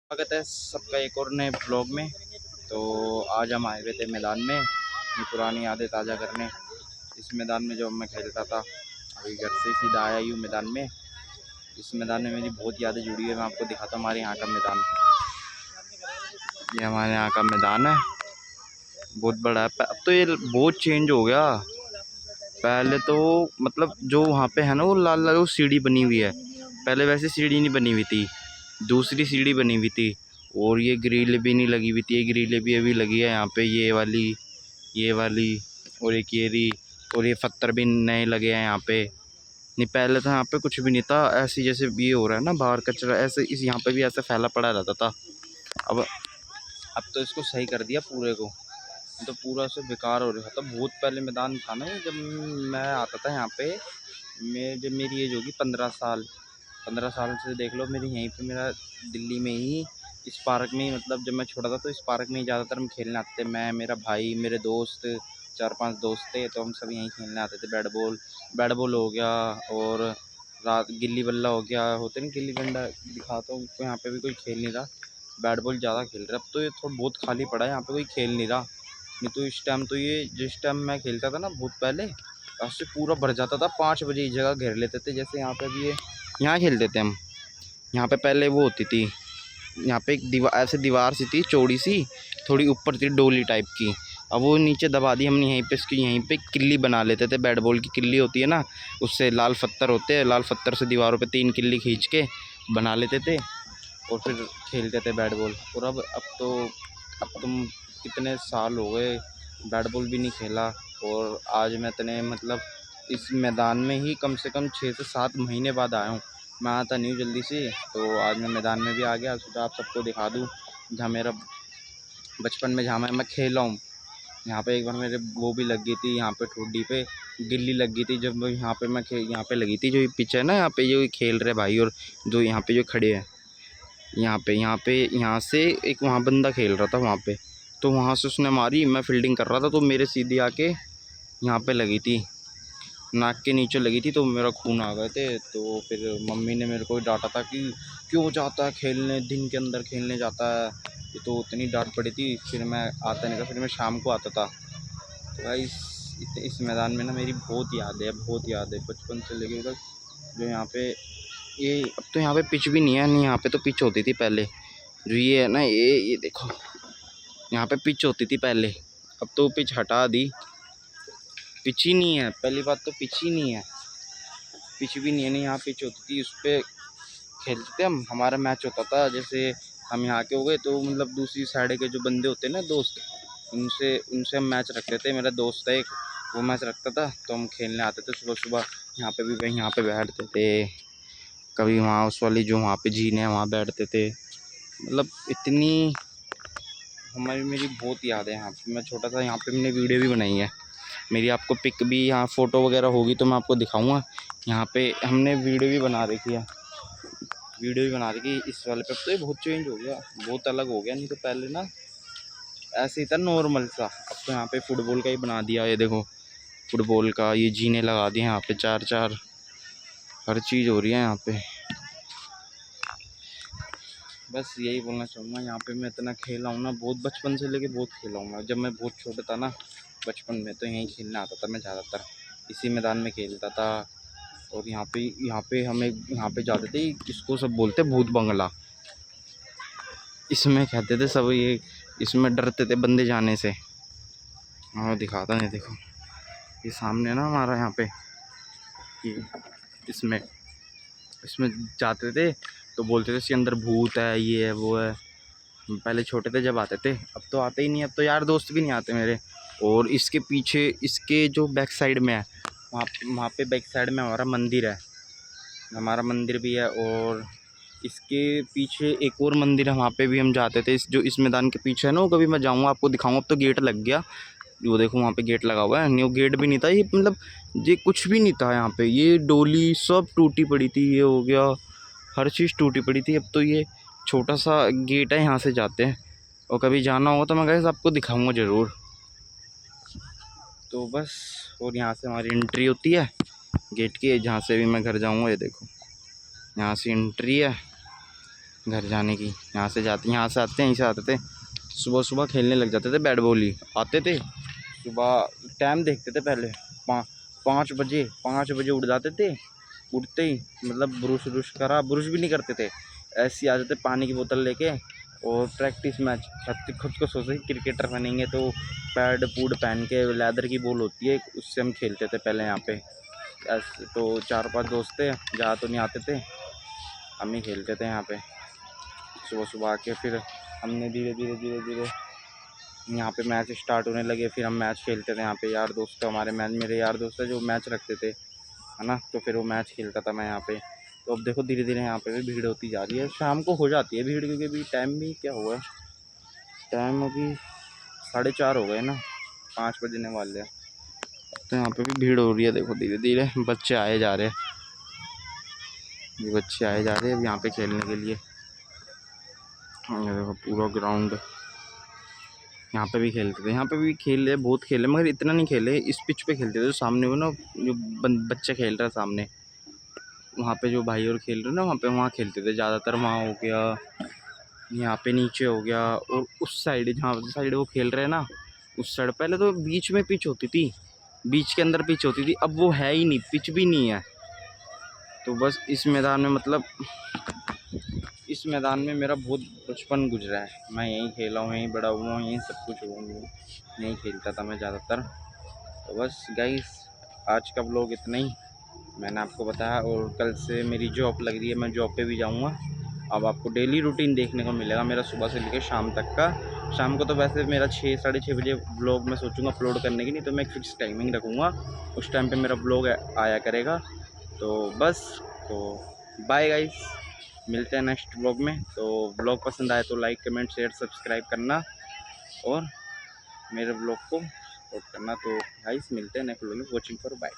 स्वागत है सबका एक और नए ब्लॉग में। तो आज हम आए हुए थे मैदान में अपनी पुरानी यादें ताज़ा करने। इस मैदान में जो मैं खेलता था, अभी घर से सीधा आया ही हूँ मैदान में। इस मैदान में मेरी बहुत यादें जुड़ी हुई है। मैं आपको दिखाता हूँ हमारे यहाँ का मैदान। ये हमारे यहाँ का मैदान है, बहुत बड़ा है। अब तो ये बहुत चेंज हो गया। पहले तो मतलब जो वहाँ पे है ना, वो लाल लाल वो सीढ़ी बनी हुई है। पहले वैसे सीढ़ी नहीं बनी हुई थी, दूसरी सीढ़ी बनी हुई थी। और ये ग्रिल भी नहीं लगी हुई थी, ये ग्रिल भी अभी लगी है यहाँ पे, ये वाली और एक ये रही। और ये पत्थर भी नए लगे हैं यहाँ पे। नहीं पहले तो यहाँ पे कुछ भी नहीं था। ऐसे जैसे ये हो रहा है ना बाहर कचरा, ऐसे इस यहाँ पे भी ऐसे फैला पड़ा रहता था। अब तो इसको सही कर दिया पूरे को, तो पूरा से बेकार हो रहा था। बहुत पहले मैदान था ना, जब मैं आता था यहाँ पे, जब मेरी एज होगी 15 साल, 15 साल से देख लो मेरी यहीं पे, मेरा दिल्ली में ही इस पार्क में ही, मतलब जब मैं छोटा था तो इस पार्क में ही ज़्यादातर हम खेलने आते थे। मैं, मेरा भाई, मेरे दोस्त, 4-5 दोस्त थे, तो हम सब यहीं खेलने आते थे। बैट बॉल हो गया, और रात गिल्ली बल्ला हो गया, होते नहीं गिल्ली डंडा। दिखाता हूँ तो यहाँ पे भी कोई खेल नहीं रहा, बैट बॉल ज़्यादा खेल रहा है। अब तो ये थोड़ा बहुत खाली पड़ा है, यहाँ पे कोई खेल नहीं रहा। नहीं तो इस टाइम तो ये, जिस टाइम मैं खेलता था ना बहुत पहले, उससे पूरा भर जाता था। 5 बजे ये जगह घेर लेते थे। जैसे यहाँ पे भी ये, यहाँ खेलते थे हम। यहाँ पे पहले वो होती थी, यहाँ पे एक दीवार, ऐसे दीवार सी थी चौड़ी सी, थोड़ी ऊपर थी डोली टाइप की। अब वो नीचे दबा दी हमने, यहीं पे इसकी यहीं पे किल्ली बना लेते थे। बैट बॉल की किल्ली होती है ना, उससे लाल पत्थर होते हैं, लाल पत्थर से दीवारों पे 3 किल्ली खींच के बना लेते थे, और फिर खेलते थे बैट बॉल। और अब तुम कितने साल हो गए बैट बॉल भी नहीं खेला। और आज मैं इतने मतलब इस मैदान में ही कम से कम 6 से 7 महीने बाद आया हूँ। मैं आता नहीं हूँ जल्दी से, तो आज मैं मैदान में भी आ गया। सोचा आप सबको दिखा दूँ जहाँ मेरा बचपन में, जहाँ मैं खेला हूँ। यहाँ पे एक बार मेरे वो भी लग गई थी, यहाँ पे ठोडी पे गिल्ली लग गई थी। जब यहाँ पे यहाँ पे लगी थी, जो ये पिच है ना, यहाँ पे जो खेल रहे भाई, और जो यहाँ पे जो खड़े हैं, यहाँ से एक वहाँ बंदा खेल रहा था वहाँ पे, तो वहाँ से उसने मारी। मैं फील्डिंग कर रहा था, तो मेरे सीधी आके यहाँ पे लगी थी, नाक के नीचे लगी थी, तो मेरा खून आ गए थे। तो फिर मम्मी ने मेरे को डांटा था कि क्यों जाता है खेलने, दिन के अंदर खेलने जाता है। ये तो इतनी डांट पड़ी थी। फिर मैं आता नहीं था, फिर मैं शाम को आता था। तो भाई इस मैदान में ना मेरी बहुत याद है बचपन से लेके तक। जो यहाँ पे ये, अब तो यहाँ पे पिच भी नहीं है। नहीं, यहाँ पे तो पिच होती थी पहले। जो ये है ना, ये देखो, यहाँ पे पिच होती थी पहले, अब तो पिच हटा दी। पिच ही नहीं है, पहली बात तो पिच ही नहीं है, पिच भी नहीं है। नहीं, यहाँ पिच होती थी, उस पर खेलते थे हम। हमारा मैच होता था, जैसे हम यहाँ के हो गए तो मतलब दूसरी साइड के जो बंदे होते हैं ना, दोस्त, उनसे उनसे हम मैच रखते थे। मेरा दोस्त है एक, वो मैच रखता था, तो हम खेलने आते थे सुबह सुबह। यहाँ पे भी वहीं यहाँ पे बैठते थे, कभी वहाँ उस वाली जो वहाँ पे झील है वहाँ बैठते थे। मतलब इतनी मेरी बहुत याद है यहाँ पे। मैं छोटा था, यहाँ पे मैंने वीडियो भी बनाई है मेरी। आपको पिक भी, यहाँ फ़ोटो वगैरह होगी तो मैं आपको दिखाऊंगा। यहाँ पे हमने वीडियो भी बना रखी है, इस वाले पे। अब तो ये बहुत चेंज हो गया, बहुत अलग हो गया। नहीं तो पहले ना ऐसे ही था नॉर्मल सा। अब तो यहाँ पे फुटबॉल का ही बना दिया। ये देखो, फुटबॉल का ये जीने लगा दिए यहाँ पे, 4-4, हर चीज़ हो रही है यहाँ पे। बस यही बोलना चाहूँगा। यहाँ पे मैं इतना खेला हूँ ना, बहुत बचपन से लेके बहुत खेला हूँ मैं। जब मैं बहुत छोटा था ना, बचपन में, तो यहीं खेलने आता था मैं ज़्यादातर, इसी मैदान में खेलता था। और यहाँ पे हमें यहाँ पे जाते थे, इसको सब बोलते भूत बंगला, इसमें कहते थे सब। ये इसमें डरते थे बंदे जाने से। हाँ दिखाता नहीं, देखो ये सामने ना हमारा यहाँ पे, ये इसमें इसमें जाते थे तो बोलते थे इसके अंदर भूत है, ये है वो है। पहले छोटे थे जब आते थे, अब तो आते ही नहीं। अब तो यार दोस्त भी नहीं आते मेरे। और इसके पीछे, इसके जो बैक साइड में है, वहाँ पे बैक साइड में हमारा मंदिर है, हमारा मंदिर भी है। और इसके पीछे एक और मंदिर है, वहाँ पे भी हम जाते थे। जो इस मैदान के पीछे है ना, वो कभी मैं जाऊँगा आपको दिखाऊँगा। अब तो गेट लग गया, वो देखो वहाँ पे गेट लगा हुआ है। न्यू गेट भी नहीं था ये, मतलब ये कुछ भी नहीं था यहाँ पे। ये डोली सब टूटी पड़ी थी, ये हो गया, हर चीज़ टूटी पड़ी थी। अब तो ये छोटा सा गेट है, यहाँ से जाते हैं। और कभी जाना होगा तो मैं गाइस आपको दिखाऊंगा ज़रूर। तो बस, और यहाँ से हमारी एंट्री होती है गेट की, जहाँ से भी मैं घर जाऊंगा। ये देखो, यहाँ से एंट्री है। घर जाने की। यहाँ से आते हैं, यहीं से आते थे, सुबह सुबह खेलने लग जाते थे, बैट बॉल ही आते थे। सुबह टाइम देखते थे पहले, 5 बजे उठ जाते थे। उठते ही मतलब ब्रश करा, ब्रश भी नहीं करते थे, ऐसे ही आ जाते पानी की बोतल लेके और प्रैक्टिस मैच। खुद को सोचते क्रिकेटर बनेंगे तो पैड पूड पहन के, लेदर की बॉल होती है उससे हम खेलते थे पहले यहाँ पे। ऐसे तो 4-5 दोस्त थे, ज़्यादा तो नहीं आते थे, हम ही खेलते थे यहाँ पे। सुबह सुबह आके फिर हमने धीरे धीरे यहाँ पे मैच स्टार्ट होने लगे, फिर हम मैच खेलते थे यहाँ पे। यार दोस्त हमारे मैच, मेरे यार दोस्त है जो मैच रखते थे, है ना, तो फिर वो मैच खेलता था मैं यहाँ पे। तो अब देखो धीरे धीरे यहाँ पे भी भीड़ होती जा रही है, शाम को हो जाती है भीड़, क्योंकि अभी टाइम भी क्या हुआ है, टाइम अभी 4:30 हो गए ना, 5 बजने वाले हैं। तो यहाँ पे भी भीड़ हो रही है, देखो धीरे धीरे बच्चे आए जा रहे हैं, ये बच्चे आए जा रहे हैं अब यहाँ पे खेलने के लिए। ये देखो पूरा ग्राउंड, यहाँ पे भी खेलते थे, यहाँ पे भी खेले, बहुत खेले, मगर इतना नहीं खेले। इस पिच पे खेलते थे जो सामने हो ना, जो बच्चे खेल रहे हैं सामने, वहाँ पे जो भाई और खेल रहे हैं ना, वहाँ पे वहाँ खेलते थे ज़्यादातर। वहाँ हो गया, यहाँ पे नीचे हो गया, और उस साइड जहाँ साइड वो खेल रहे हैं ना, उस साइड पहले तो बीच में पिच होती थी, बीच के अंदर पिच होती थी, अब वो है ही नहीं, पिच भी नहीं है। तो बस इस मैदान में, मतलब इस मैदान में मेरा बहुत बचपन गुजरा है, मैं यहीं खेला हूँ, यहीं बड़ा हुआ हूँ, यहीं सब कुछ हुआ हूँ, यहीं खेलता था मैं ज़्यादातर। तो बस गाइस, आज का व्लॉग इतना ही, मैंने आपको बताया। और कल से मेरी जॉब लग रही है, मैं जॉब पे भी जाऊँगा। अब आपको डेली रूटीन देखने को मिलेगा मेरा, सुबह से लेकर शाम तक का। शाम को तो वैसे मेरा 6 साढ़े 6 बजे व्लॉग मैं सोचूंगा अपलोड करने की, नहीं तो मैं एक फ़िक्स टाइमिंग रखूँगा, उस टाइम पे मेरा व्लॉग आया करेगा। तो बस, तो बाय गाइस, मिलते हैं नेक्स्ट व्लॉग में। तो व्लॉग पसंद आए तो लाइक कमेंट शेयर सब्सक्राइब करना और मेरे व्लॉग को सपोर्ट करना। तो गाइस मिलते हैं नेक्स्ट व्लॉग में, वॉचिंग फॉर बाय।